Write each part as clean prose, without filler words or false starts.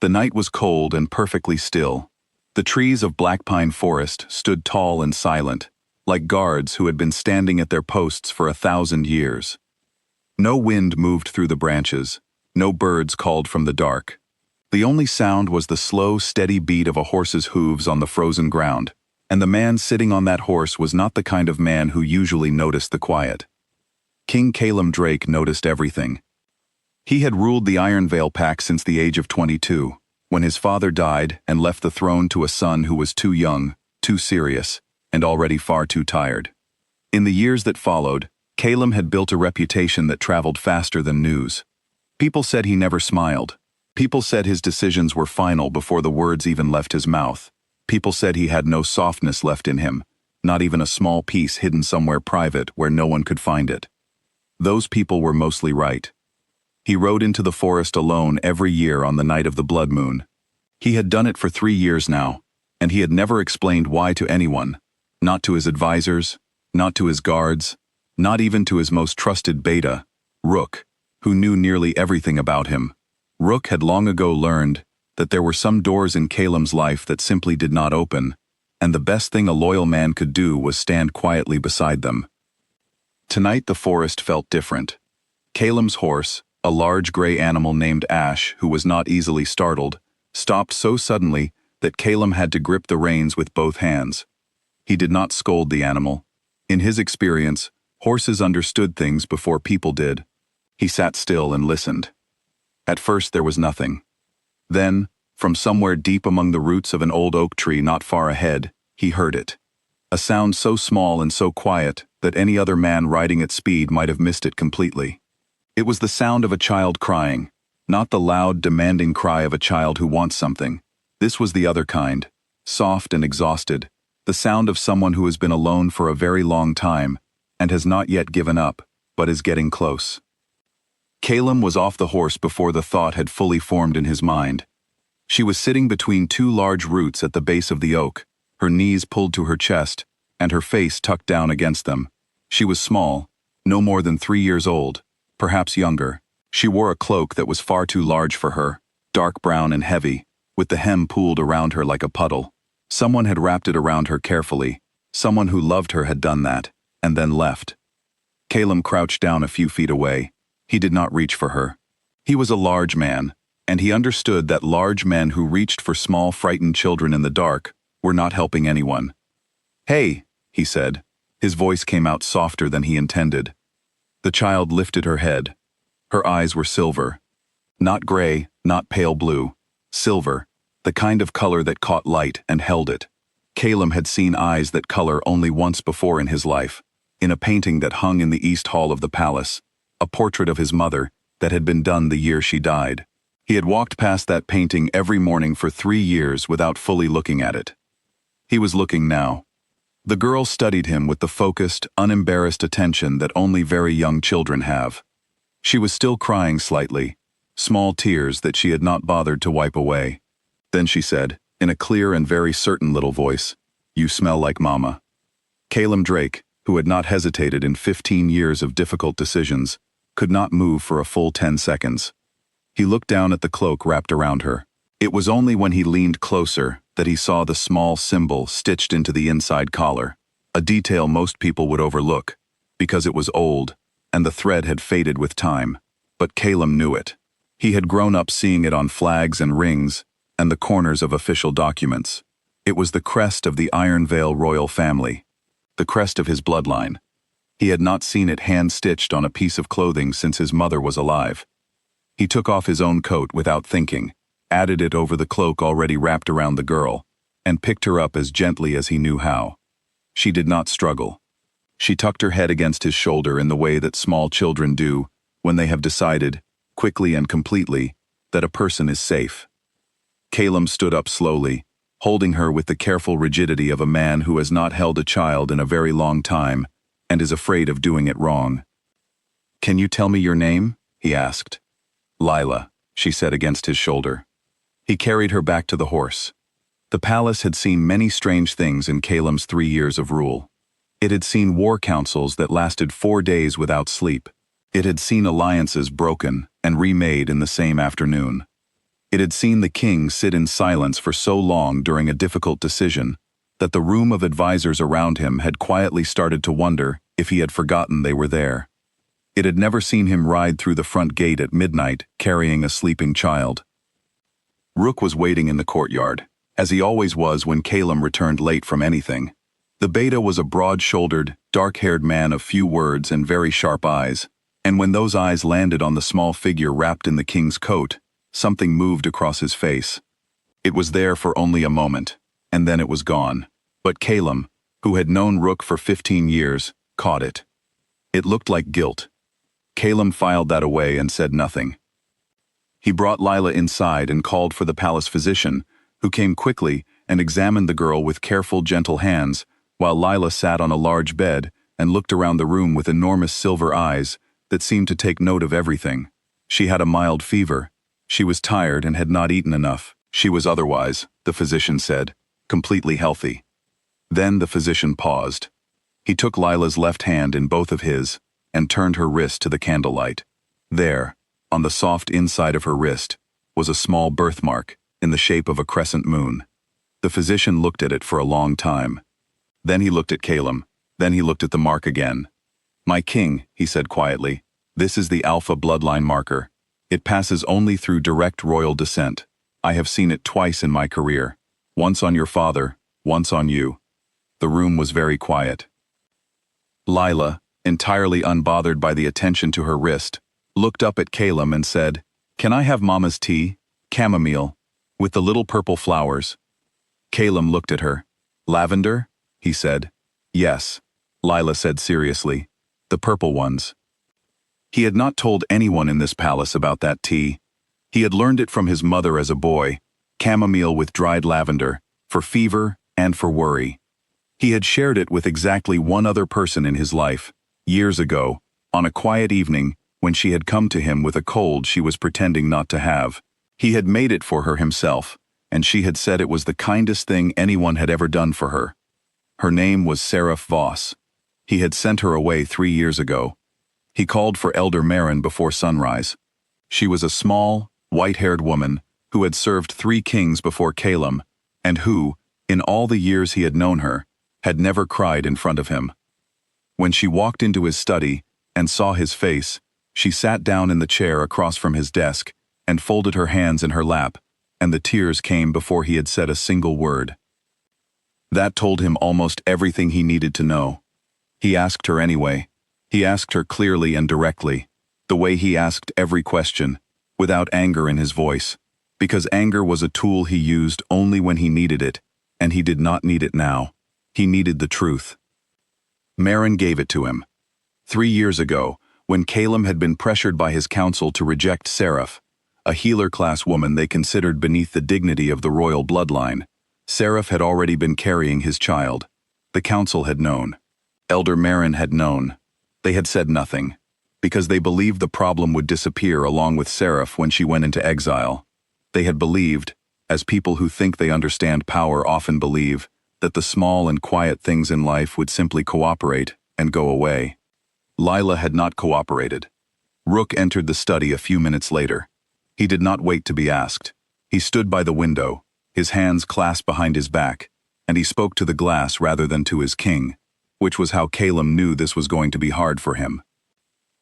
The night was cold and perfectly still. The trees of Black Pine Forest stood tall and silent, like guards who had been standing at their posts for 1,000 years. No wind moved through the branches, no birds called from the dark. The only sound was the slow, steady beat of a horse's hooves on the frozen ground, and the man sitting on that horse was not the kind of man who usually noticed the quiet. King Calum Drake noticed everything. He had ruled the Iron Vale Pack since the age of 22, when his father died and left the throne to a son who was too young, too serious, and already far too tired. In the years that followed, Calum had built a reputation that traveled faster than news. People said he never smiled. People said his decisions were final before the words even left his mouth. People said he had no softness left in him, not even a small piece hidden somewhere private where no one could find it. Those people were mostly right. He rode into the forest alone every year on the night of the blood moon. He had done it for 3 years now, and he had never explained why to anyone, not to his advisors, not to his guards, not even to his most trusted beta, Rook, who knew nearly everything about him. Rook had long ago learned that there were some doors in Calum's life that simply did not open, and the best thing a loyal man could do was stand quietly beside them. Tonight the forest felt different. Calum's horse, a large gray animal named Ash who was not easily startled, stopped so suddenly that Calum had to grip the reins with both hands. He did not scold the animal. In his experience, horses understood things before people did. He sat still and listened. At first there was nothing. Then, from somewhere deep among the roots of an old oak tree not far ahead, he heard it. A sound so small and so quiet that any other man riding at speed might have missed it completely. It was the sound of a child crying, not the loud, demanding cry of a child who wants something. This was the other kind, soft and exhausted, the sound of someone who has been alone for a very long time and has not yet given up, but is getting close. Calum was off the horse before the thought had fully formed in his mind. She was sitting between 2 large roots at the base of the oak, her knees pulled to her chest, and her face tucked down against them. She was small, no more than 3 years old, perhaps younger. She wore a cloak that was far too large for her, dark brown and heavy, with the hem pooled around her like a puddle. Someone had wrapped it around her carefully. Someone who loved her had done that, and then left. Calum crouched down a few feet away. He did not reach for her. He was a large man, and he understood that large men who reached for small, frightened children in the dark were not helping anyone. "Hey," he said. His voice came out softer than he intended. The child lifted her head. Her eyes were silver. Not gray, not pale blue. Silver, the kind of color that caught light and held it. Calum had seen eyes that color only once before in his life, in a painting that hung in the East Hall of the palace, a portrait of his mother that had been done the year she died. He had walked past that painting every morning for 3 years without fully looking at it. He was looking now. The girl studied him with the focused, unembarrassed attention that only very young children have. She was still crying slightly, small tears that she had not bothered to wipe away. Then she said, in a clear and very certain little voice, "You smell like Mama." Calum Drake, who had not hesitated in 15 years of difficult decisions, could not move for a full 10 seconds. He looked down at the cloak wrapped around her. It was only when he leaned closer that he saw the small symbol stitched into the inside collar, a detail most people would overlook, because it was old, and the thread had faded with time. But Calum knew it. He had grown up seeing it on flags and rings, and the corners of official documents. It was the crest of the Iron Vale royal family, the crest of his bloodline. He had not seen it hand-stitched on a piece of clothing since his mother was alive. He took off his own coat without thinking, added it over the cloak already wrapped around the girl, and picked her up as gently as he knew how. She did not struggle. She tucked her head against his shoulder in the way that small children do when they have decided, quickly and completely, that a person is safe. Calum stood up slowly, holding her with the careful rigidity of a man who has not held a child in a very long time and is afraid of doing it wrong. "Can you tell me your name?" he asked. "Lila," she said against his shoulder. He carried her back to the horse. The palace had seen many strange things in Calum's 3 years of rule. It had seen war councils that lasted 4 days without sleep. It had seen alliances broken and remade in the same afternoon. It had seen the king sit in silence for so long during a difficult decision that the room of advisors around him had quietly started to wonder if he had forgotten they were there. It had never seen him ride through the front gate at midnight carrying a sleeping child. Rook was waiting in the courtyard, as he always was when Calum returned late from anything. The beta was a broad-shouldered, dark-haired man of few words and very sharp eyes, and when those eyes landed on the small figure wrapped in the king's coat, something moved across his face. It was there for only a moment, and then it was gone. But Calum, who had known Rook for 15 years, caught it. It looked like guilt. Calum filed that away and said nothing. He brought Lila inside and called for the palace physician, who came quickly and examined the girl with careful, gentle hands, while Lila sat on a large bed and looked around the room with enormous silver eyes that seemed to take note of everything. She had a mild fever. She was tired and had not eaten enough. She was otherwise, the physician said, completely healthy. Then the physician paused. He took Lila's left hand in both of his and turned her wrist to the candlelight. There, on the soft inside of her wrist, was a small birthmark in the shape of a crescent moon. The physician looked at it for a long time. Then he looked at Calum. Then he looked at the mark again. "My king," he said quietly, "this is the Alpha Bloodline marker. It passes only through direct royal descent. I have seen it twice in my career. Once on your father, once on you." The room was very quiet. Lila, entirely unbothered by the attention to her wrist, looked up at Calum and said, "Can I have Mama's tea? Chamomile, with the little purple flowers." Calum looked at her. "Lavender?" he said. "Yes," Lila said seriously. "The purple ones." He had not told anyone in this palace about that tea. He had learned it from his mother as a boy, chamomile with dried lavender, for fever and for worry. He had shared it with exactly one other person in his life, years ago, on a quiet evening when she had come to him with a cold she was pretending not to have. He had made it for her himself, and she had said it was the kindest thing anyone had ever done for her. Her name was Sarif Voss. He had sent her away 3 years ago. He called for Elder Marin before sunrise. She was a small, white-haired woman who had served 3 kings before Calum, and who, in all the years he had known her, had never cried in front of him. When she walked into his study and saw his face, she sat down in the chair across from his desk and folded her hands in her lap, and the tears came before he had said a single word. That told him almost everything he needed to know. He asked her anyway. He asked her clearly and directly, the way he asked every question, without anger in his voice, because anger was a tool he used only when he needed it, and he did not need it now. He needed the truth. Marin gave it to him. 3 years ago, when Calum had been pressured by his council to reject Sarif, a healer-class woman they considered beneath the dignity of the royal bloodline, Sarif had already been carrying his child. The council had known. Elder Marin had known. They had said nothing, because they believed the problem would disappear along with Sarif when she went into exile. They had believed, as people who think they understand power often believe, that the small and quiet things in life would simply cooperate and go away. Lila had not cooperated. Rook entered the study a few minutes later. He did not wait to be asked. He stood by the window, his hands clasped behind his back, and he spoke to the glass rather than to his king, which was how Calum knew this was going to be hard for him.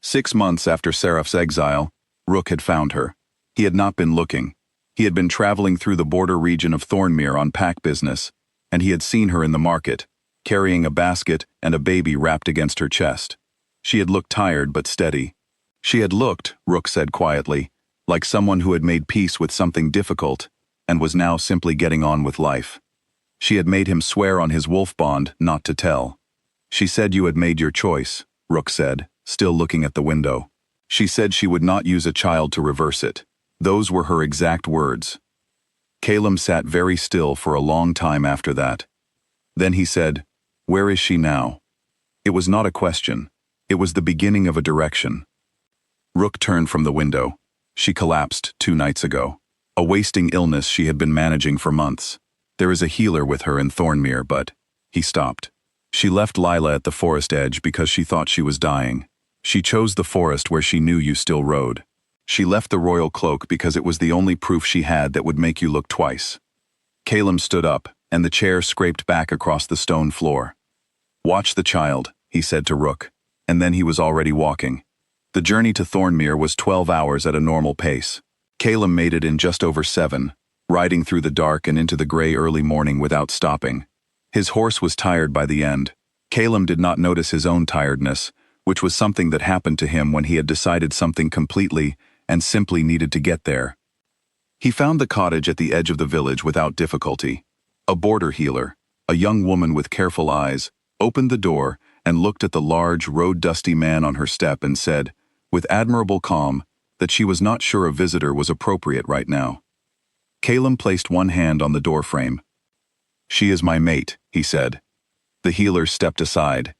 6 months after Sarif's exile, Rook had found her. He had not been looking. He had been traveling through the border region of Thornmere on pack business, and he had seen her in the market, carrying a basket and a baby wrapped against her chest. She had looked tired but steady. She had looked, Rook said quietly, like someone who had made peace with something difficult and was now simply getting on with life. She had made him swear on his wolf bond not to tell. "She said you had made your choice," Rook said, still looking at the window. "She said she would not use a child to reverse it." Those were her exact words. Calum sat very still for a long time after that. Then he said, "Where is she now?" It was not a question. It was the beginning of a direction. Rook turned from the window. She collapsed 2 nights ago. A wasting illness she had been managing for months. There is a healer with her in Thornmere, but... He stopped. She left Lila at the forest edge because she thought she was dying. She chose the forest where she knew you still rode. She left the royal cloak because it was the only proof she had that would make you look twice. Caleb stood up, and the chair scraped back across the stone floor. "Watch the child," he said to Rook, and then he was already walking. The journey to Thornmere was 12 hours at a normal pace. Caleb made it in just over 7, riding through the dark and into the gray early morning without stopping. His horse was tired by the end. Caleb did not notice his own tiredness, which was something that happened to him when he had decided something completely and simply needed to get there. He found the cottage at the edge of the village without difficulty. A border healer, a young woman with careful eyes, opened the door and looked at the large, road-dusty man on her step and said, with admirable calm, that she was not sure a visitor was appropriate right now. Caleb placed one hand on the doorframe. "She is my mate," he said. The healer stepped aside.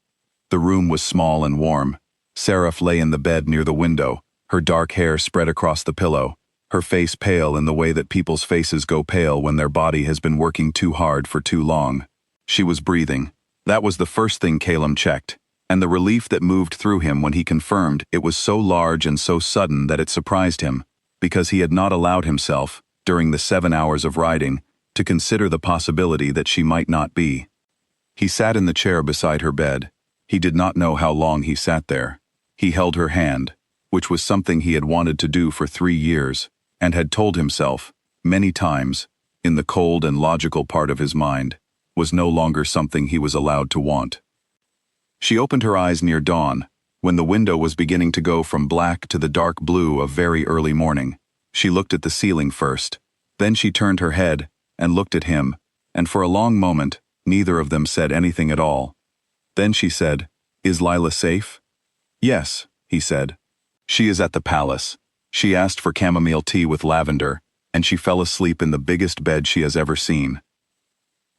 The room was small and warm. Sarif lay in the bed near the window, her dark hair spread across the pillow, her face pale in the way that people's faces go pale when their body has been working too hard for too long. She was breathing. That was the first thing Caleb checked, and the relief that moved through him when he confirmed it was so large and so sudden that it surprised him, because he had not allowed himself, during the 7 hours of riding, to consider the possibility that she might not be. He sat in the chair beside her bed. He did not know how long he sat there. He held her hand, which was something he had wanted to do for 3 years, and had told himself, many times, in the cold and logical part of his mind, was no longer something he was allowed to want. She opened her eyes near dawn, when the window was beginning to go from black to the dark blue of very early morning. She looked at the ceiling first, then she turned her head and looked at him, and for a long moment, neither of them said anything at all. Then she said, "Is Lila safe?" "Yes," he said. "She is at the palace. She asked for chamomile tea with lavender, and she fell asleep in the biggest bed she has ever seen."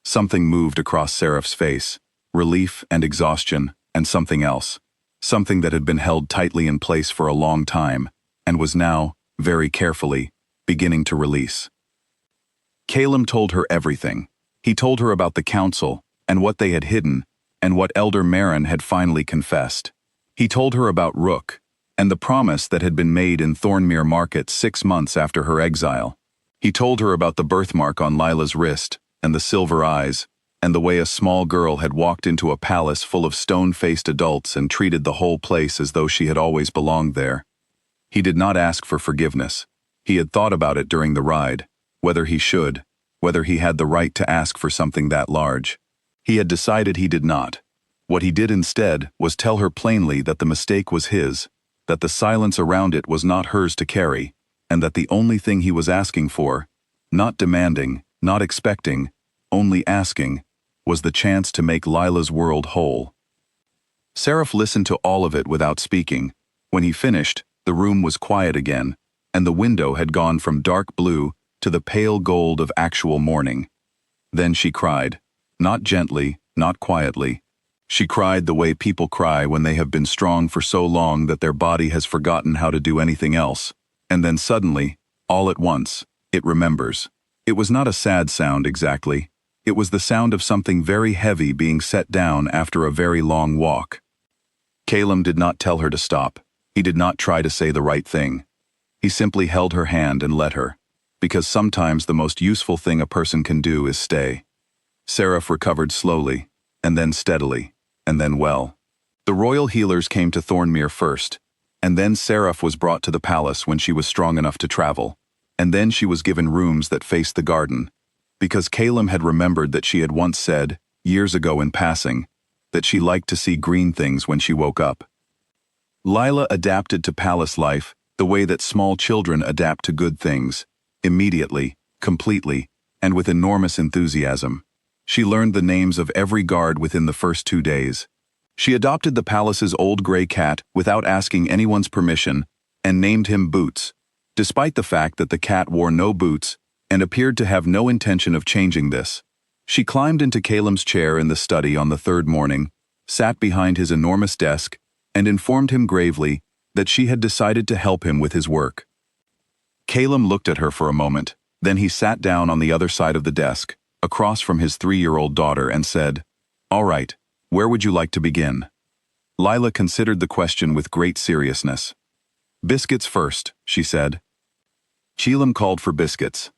Something moved across Sarif's face, relief and exhaustion, and something else. Something that had been held tightly in place for a long time, and was now, very carefully, beginning to release. Caleb told her everything. He told her about the council, and what they had hidden, and what Elder Marin had finally confessed. He told her about Rook, and the promise that had been made in Thornmere Market 6 months after her exile. He told her about the birthmark on Lila's wrist, and the silver eyes, and the way a small girl had walked into a palace full of stone-faced adults and treated the whole place as though she had always belonged there. He did not ask for forgiveness. He had thought about it during the ride, whether he should, whether he had the right to ask for something that large. He had decided he did not. What he did instead was tell her plainly that the mistake was his, that the silence around it was not hers to carry, and that the only thing he was asking for, not demanding, not expecting, only asking, was the chance to make Lila's world whole. Sarif listened to all of it without speaking. When he finished, the room was quiet again, and the window had gone from dark blue to the pale gold of actual morning. Then she cried, not gently, not quietly. She cried the way people cry when they have been strong for so long that their body has forgotten how to do anything else, and then suddenly, all at once, it remembers. It was not a sad sound exactly. It was the sound of something very heavy being set down after a very long walk. Caleb did not tell her to stop. He did not try to say the right thing. He simply held her hand and let her, because sometimes the most useful thing a person can do is stay. Sarif recovered slowly, and then steadily, and then well. The royal healers came to Thornmere first, and then Sarif was brought to the palace when she was strong enough to travel, and then she was given rooms that faced the garden, because Caleb had remembered that she had once said, years ago in passing, that she liked to see green things when she woke up. Lila adapted to palace life the way that small children adapt to good things, immediately, completely, and with enormous enthusiasm. She learned the names of every guard within the first 2 days. She adopted the palace's old gray cat without asking anyone's permission and named him Boots, despite the fact that the cat wore no boots and appeared to have no intention of changing this. She climbed into Caleb's chair in the study on the 3rd morning, sat behind his enormous desk, and informed him gravely that she had decided to help him with his work. Caleb looked at her for a moment, then he sat down on the other side of the desk, across from his 3-year-old daughter, and said, "All right, where would you like to begin?" Lila considered the question with great seriousness. Biscuits first, she said. Chelam called for biscuits.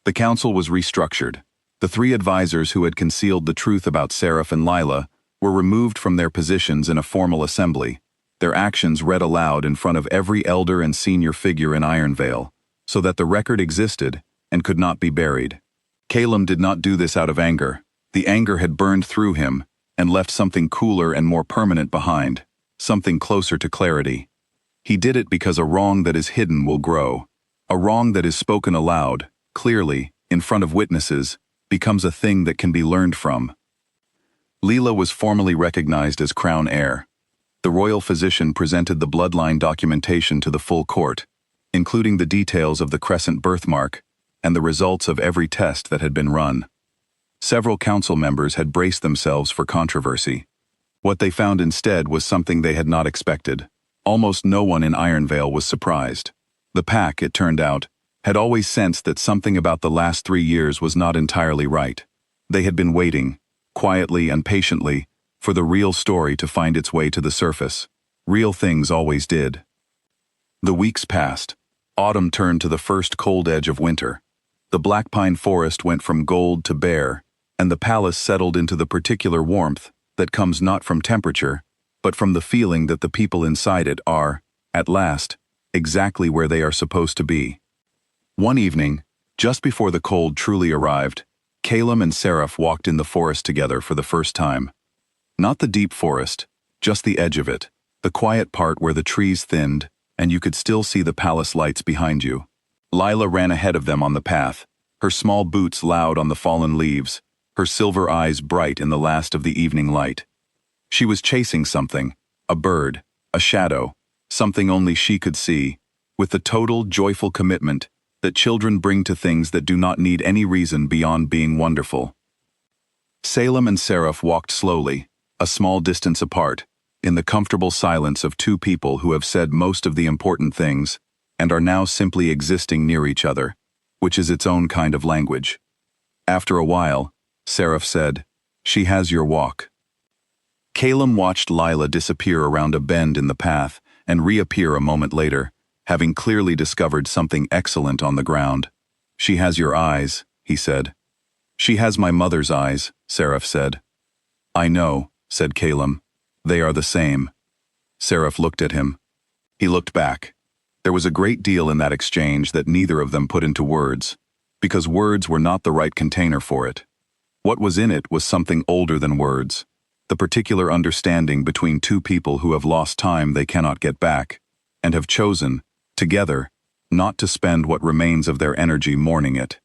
The council was restructured. The three advisors who had concealed the truth about Sarif and Lila were removed from their positions in a formal assembly, their actions read aloud in front of every elder and senior figure in Ironvale, so that the record existed and could not be buried. Calum did not do this out of anger. The anger had burned through him and left something cooler and more permanent behind, something closer to clarity. He did it because a wrong that is hidden will grow. A wrong that is spoken aloud, clearly, in front of witnesses, becomes a thing that can be learned from. Leela was formally recognized as crown heir. The royal physician presented the bloodline documentation to the full court, including the details of the crescent birthmark and the results of every test that had been run. Several council members had braced themselves for controversy. What they found instead was something they had not expected. Almost no one in Ironvale was surprised. The pack, it turned out, had always sensed that something about the last 3 years was not entirely right. They had been waiting, quietly and patiently, for the real story to find its way to the surface. Real things always did. The weeks passed. Autumn turned to the first cold edge of winter. The black pine forest went from gold to bare, and the palace settled into the particular warmth that comes not from temperature, but from the feeling that the people inside it are, at last, exactly where they are supposed to be. One evening, just before the cold truly arrived, Calum and Sarif walked in the forest together for the first time. Not the deep forest, just the edge of it, the quiet part where the trees thinned and you could still see the palace lights behind you. Lila ran ahead of them on the path, her small boots loud on the fallen leaves, her silver eyes bright in the last of the evening light. She was chasing something, a bird, a shadow, something only she could see, with the total, joyful commitment that children bring to things that do not need any reason beyond being wonderful. Salem and Sarif walked slowly, a small distance apart, in the comfortable silence of two people who have said most of the important things and are now simply existing near each other, which is its own kind of language. After a while, Sarif said, "She has your walk." Calum watched Lila disappear around a bend in the path and reappear a moment later, having clearly discovered something excellent on the ground. "She has your eyes," he said. "She has my mother's eyes," Sarif said. "I know," said Calum. "They are the same." Sarif looked at him. He looked back. There was a great deal in that exchange that neither of them put into words, because words were not the right container for it. What was in it was something older than words, the particular understanding between two people who have lost time they cannot get back, and have chosen, together, not to spend what remains of their energy mourning it.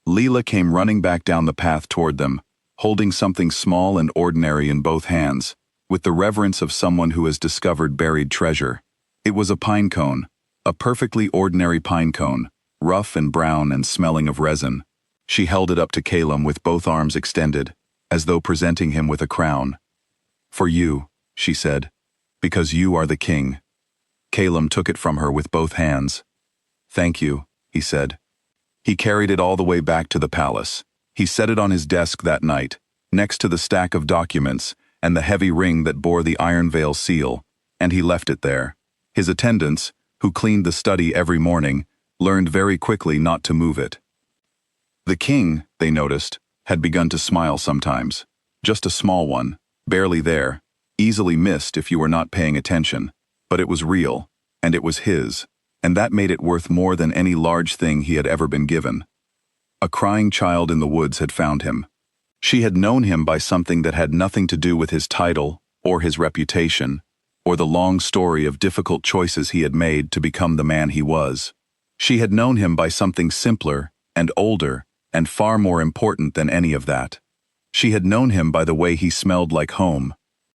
Leela came running back down the path toward them, holding something small and ordinary in both hands, with the reverence of someone who has discovered buried treasure. It was a pine cone, a perfectly ordinary pine cone, rough and brown and smelling of resin. She held it up to Calum with both arms extended, as though presenting him with a crown. "For you," she said, "because you are the king." Calum took it from her with both hands. "Thank you," he said. He carried it all the way back to the palace. He set it on his desk that night, next to the stack of documents and the heavy ring that bore the Ironvale seal, and he left it there. His attendants, who cleaned the study every morning, learned very quickly not to move it. The king, they noticed, had begun to smile sometimes. Just a small one, barely there, easily missed if you were not paying attention. But it was real, and it was his, and that made it worth more than any large thing he had ever been given. A crying child in the woods had found him. She had known him by something that had nothing to do with his title, or his reputation, or the long story of difficult choices he had made to become the man he was. She had known him by something simpler, and older, and far more important than any of that. She had known him by the way he smelled like home,